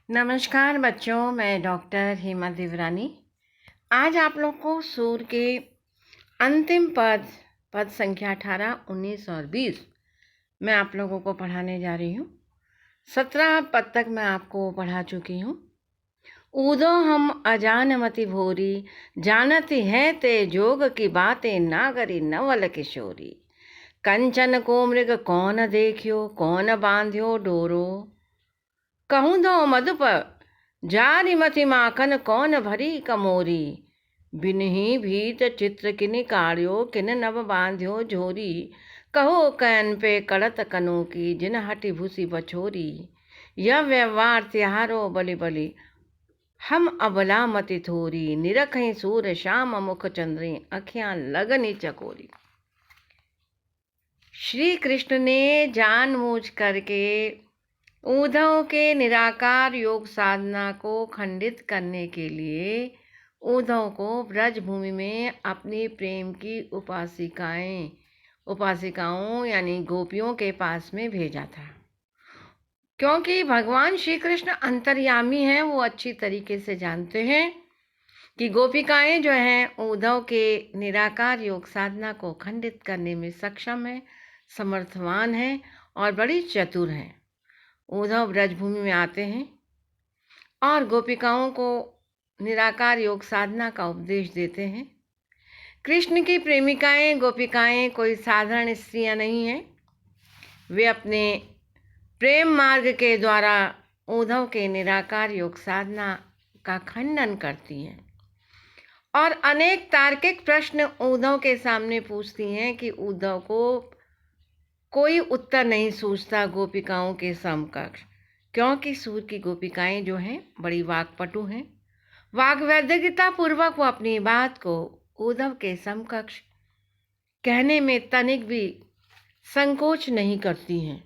नमस्कार बच्चों, मैं डॉक्टर हेमा देवरानी। आज आप लोग को सूर के अंतिम पद संख्या 18, 19 और 20 मैं आप लोगों को पढ़ाने जा रही हूँ। 17 पद तक मैं आपको पढ़ा चुकी हूँ। ऊदो हम अजान मति भोरी, जानती है ते जोग की बातें नागरी नवल किशोरी। कंचन को मृग कौन देखियो, कौन बांध्यो डोरो। कहूँ दो मधुप जारी मति माखन, कौन भरी कमोरी। बिनही भीत चित्र किन काढ़्यो, किन नव बांध्यो झोरी। कहो कैन पे कड़त कनु की, जिन हटी भूसी बछोरी। यह व्यवहार त्योहारो बलि बलि, हम अबला मति थोरी। निरखई सूर श्याम मुख चंद्री, अखियां लगनी चकोरी। श्री कृष्ण ने जानबूझ करके उद्धव के निराकार योग साधना को खंडित करने के लिए उद्धव को ब्रजभूमि में अपनी प्रेम की उपासिकाओं यानी गोपियों के पास में भेजा था। क्योंकि भगवान श्री कृष्ण अंतर्यामी हैं, वो अच्छी तरीके से जानते हैं कि गोपिकाएं जो हैं उद्धव के निराकार योग साधना को खंडित करने में सक्षम है, समर्थवान हैं और बड़ी चतुर हैं। उद्धव ब्रजभूमि में आते हैं और गोपिकाओं को निराकार योग साधना का उपदेश देते हैं। कृष्ण की प्रेमिकाएं गोपिकाएं कोई साधारण स्त्रियां नहीं हैं। वे अपने प्रेम मार्ग के द्वारा उद्धव के निराकार योग साधना का खंडन करती हैं और अनेक तार्किक प्रश्न उद्धव के सामने पूछती हैं कि उद्धव को कोई उत्तर नहीं सूझता गोपिकाओं के समकक्ष। क्योंकि सूर की गोपिकाएं जो हैं बड़ी वाक्पटु हैं। वाग्वैदगिता पूर्वक वो अपनी बात को उद्धव के समकक्ष कहने में तनिक भी संकोच नहीं करती हैं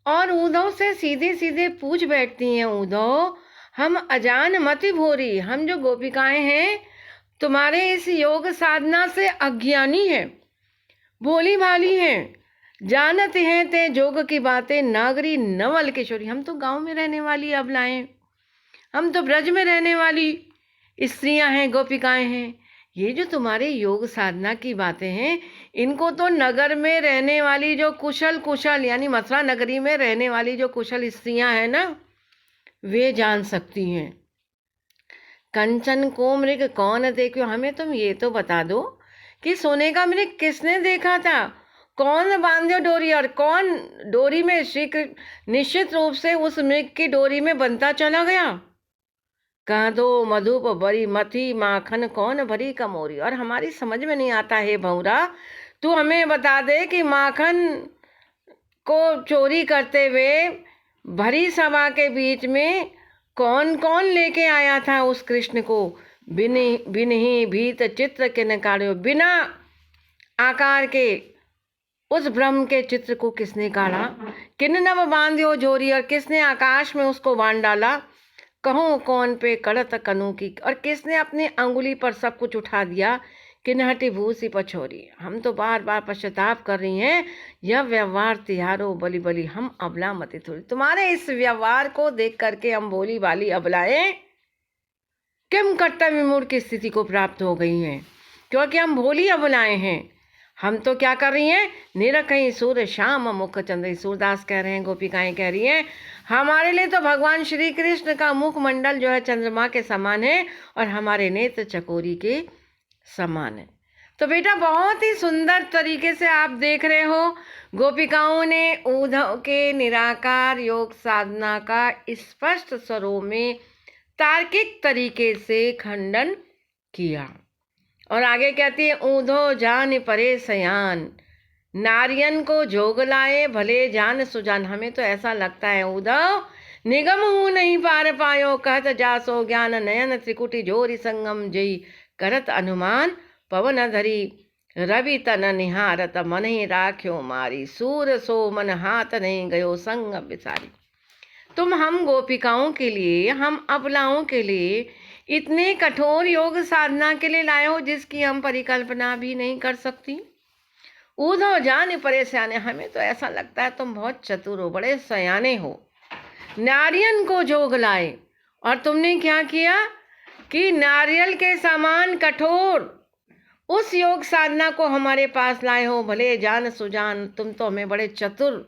और उद्धव से सीधे सीधे पूछ बैठती हैं, उद्धव हम अजान मति भोरी, हम जो गोपिकाएं हैं तुम्हारे इस योग साधना से अज्ञानी हैं, भोली भाली हैं। जानते हैं ते जोग की बातें नागरी नवल किशोरी। हम तो गांव में रहने वाली अबलाएं, हम तो ब्रज में रहने वाली स्त्रियां हैं, गोपिकाएं हैं। ये जो तुम्हारे योग साधना की बातें हैं, इनको तो नगर में रहने वाली जो कुशल यानी मथुरा नगरी में रहने वाली जो कुशल स्त्रियां हैं ना, वे जान सकती हैं। कंचन को मृग कौन देखो, हमें तुम ये तो बता दो कि सोने का मृग किसने देखा था, कौन बांध्यो डोरी, और कौन डोरी में श्री निश्चित रूप से उस मृग की डोरी में बनता चला गया। कह दो मधुप बड़ी मथी माखन, कौन भरी कमोरी। और हमारी समझ में नहीं आता है भौरा, तू हमें बता दे कि माखन को चोरी करते हुए भरी सभा के बीच में कौन कौन लेके आया था उस कृष्ण को। बिनही भीत चित्र के नकाढ़्यो, बिना आकार के उस ब्रह्म के चित्र को किसने काढ़ा। किन नव बांध्यो झोरी, और किसने आकाश में उसको बांध डाला। कहूँ कौन पे कड़त कनु की, और किसने अपनी अंगुली पर सब कुछ उठा दिया। किन हटी भूसी पछोरी। हम तो बार बार पश्चाताप कर रही हैं। यह व्यवहार तिहारो बलि बलि, हम अबला मति थोड़ी। तुम्हारे इस व्यवहार को देख करके हम भोली भाली अबलाएं किम कर्तव्य विमूढ़ की स्थिति को प्राप्त हो गई हैं, क्योंकि हम भोली अबलाएं हैं। हम तो क्या कर रही हैं, निरखई सूर श्याम मुख चंद्री। सूरदास कह रहे हैं, गोपिकाएं कह रही हैं, हमारे लिए तो भगवान श्री कृष्ण का मुखमंडल जो है चंद्रमा के समान है और हमारे नेत्र चकोरी के समान है। तो बेटा बहुत ही सुंदर तरीके से आप देख रहे हो, गोपिकाओं ने उद्धव के निराकार योग साधना का स्पष्ट स्वरों में तार्किक तरीके से खंडन किया। और आगे कहती है, ऊधो जान परे सयान, नारियन को जोग लाए भले जान सुजान। हमें तो ऐसा लगता है उद्धव निगम हूँ नहीं पार पायो, कहत जासो ज्ञान नयन त्रिकुटी जोरी संगम जई। करत अनुमान पवन धरी रवि तन निहारत, मन ही राख्यो मारी। सूर सो मन हाथ नहीं गयो संग बिसारी। तुम हम गोपिकाओं के लिए, हम अबलाओं के लिए इतने कठोर योग साधना के लिए लाए हो जिसकी हम परिकल्पना भी नहीं कर सकती। उद्धव जान परे सयाने, हमें तो ऐसा लगता है तुम बहुत चतुर हो, बड़े सयाने हो। नारियल को जोग लाए, और तुमने क्या किया कि नारियल के समान कठोर उस योग साधना को हमारे पास लाए हो। भले जान सुजान, तुम तो हमें बड़े चतुर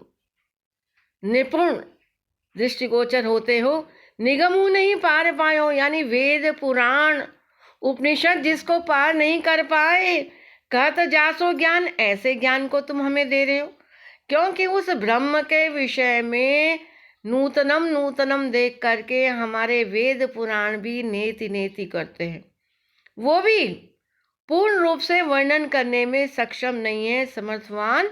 निपुण दृष्टिगोचर होते हो। निगमू नहीं पार पायो, यानी वेद पुराण उपनिषद जिसको पार नहीं कर पाए, कहत जासो ज्ञान, ऐसे ज्ञान को तुम हमें दे रहे हो। क्योंकि उस ब्रह्म के विषय में नूतनम नूतनम देख करके हमारे वेद पुराण भी नेति नेति करते हैं, वो भी पूर्ण रूप से वर्णन करने में सक्षम नहीं है, समर्थवान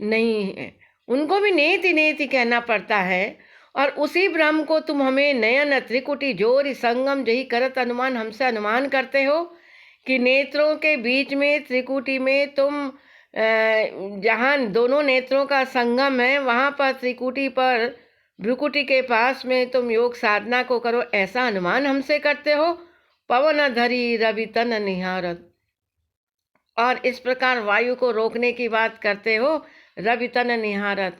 नहीं है, उनको भी नेति नेति कहना पड़ता है। और उसी ब्रह्म को तुम हमें नयन त्रिकुटी जोर संगम जही करत अनुमान, हमसे अनुमान करते हो कि नेत्रों के बीच में त्रिकुटी में तुम जहाँ दोनों नेत्रों का संगम है वहाँ पर त्रिकुटी पर भ्रुकुटी के पास में तुम योग साधना को करो, ऐसा अनुमान हमसे करते हो। पवन धरी रवि तन निहारत, और इस प्रकार वायु को रोकने की बात करते हो, रवि तन निहारत,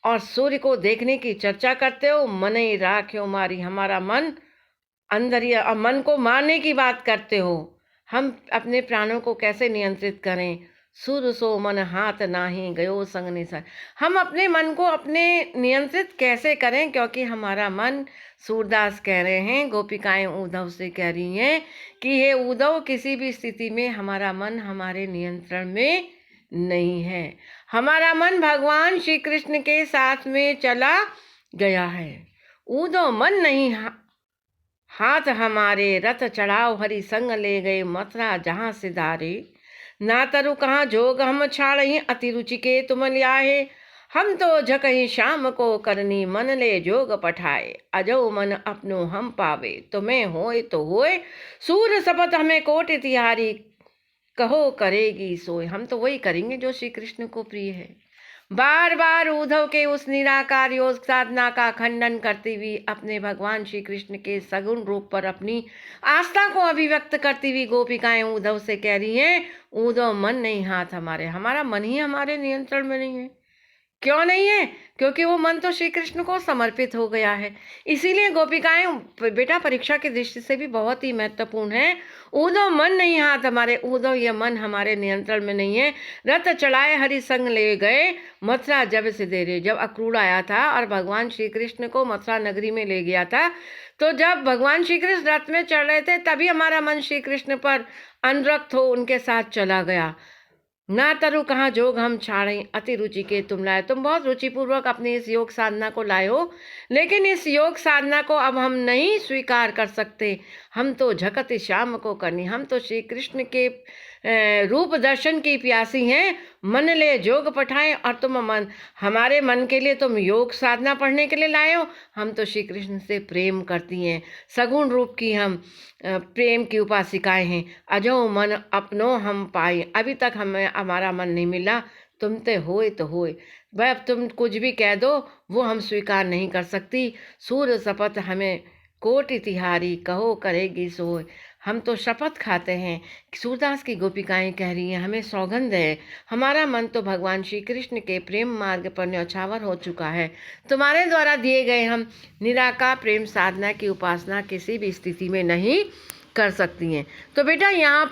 और सूर्य को देखने की चर्चा करते हो। मन ही राख्यो मारी, हमारा मन अंदर ही, मन को मारने की बात करते हो। हम अपने प्राणों को कैसे नियंत्रित करें। सुर सो मन हाथ नाही गयो संग निसर, हम अपने मन को अपने नियंत्रित कैसे करें, क्योंकि हमारा मन, सूरदास कह रहे हैं, गोपिकाएं उद्धव से कह रही हैं कि हे उद्धव, किसी भी स्थिति में हमारा मन हमारे नियंत्रण में नहीं है। हमारा मन भगवान श्री कृष्ण के साथ में चला गया है। उद्धव मन नहीं हाथ हमारे, रथ चढ़ाओ हरि संग ले गए, मथुरा जहाँ सिधारे, ना तरु कहाँ जोग हम छाड़ही, अति रुचि के तुम लियाहे, हम तो झकही शाम को करनी, मन ले जोग पठाए, अजो मन अपनो हम पावे, तुम्हें होए तो होए, सूर शपथ हमें कोट तिहारी, कहो करेगी सोए। हम तो वही करेंगे जो श्री कृष्ण को प्रिय है। बार बार उद्धव के उस निराकार योग साधना का खंडन करती हुई अपने भगवान श्री कृष्ण के सगुण रूप पर अपनी आस्था को अभिव्यक्त करती हुई गोपिकाएं उद्धव से कह रही हैं, उद्धव मन नहीं हाथ हमारे, हमारा मन ही हमारे नियंत्रण में नहीं है। क्यों नहीं है? क्योंकि वो मन तो श्री कृष्ण को समर्पित हो गया है। इसीलिए गोपिकाएं बेटा परीक्षा की दृष्टि से भी बहुत ही महत्वपूर्ण है। उद्धव मन नहीं हाथ हमारे, उद्धव ये मन हमारे नियंत्रण में नहीं है। रथ चढ़ाए हरि संग ले गए, मथुरा जब से देरे, जब अक्रूर आया था और भगवान श्री कृष्ण को मथुरा नगरी में ले गया था, तो जब भगवान श्री कृष्ण रथ में चढ़ रहे थे तभी हमारा मन श्री कृष्ण पर अनुरक्त हो उनके साथ चला गया। ना तरु कहाँ जोग हम छाड़ें, अति रुचि के तुम लाए, तुम बहुत रुचिपूर्वक अपनी इस योग साधना को लाए हो, लेकिन इस योग साधना को अब हम नहीं स्वीकार कर सकते। हम तो झकत श्याम को करनी, हम तो श्री कृष्ण के रूप दर्शन की प्यासी हैं। मन ले जोग पठाएं, और तुम मन, हमारे मन के लिए तुम योग साधना पढ़ने के लिए लाए हो। हम तो श्री कृष्ण से प्रेम करती हैं, सगुण रूप की हम प्रेम की उपासिकाएं हैं। अजो मन अपनो हम पाए, अभी तक हमें हमारा मन नहीं मिला, तुम ते होए तो होए, भाई अब तुम कुछ भी कह दो वो हम स्वीकार नहीं कर सकती। सूर शपथ हमें कोटि तिहारी, कहो करेगी सोए, हम तो शपथ खाते हैं। सूरदास की गोपिकाएं कह रही हैं, हमें सौगंध है, हमारा मन तो भगवान श्री कृष्ण के प्रेम मार्ग पर न्यौछावर हो चुका है। तुम्हारे द्वारा दिए गए हम निराकार प्रेम साधना की उपासना किसी भी स्थिति में नहीं कर सकती हैं। तो बेटा यहाँ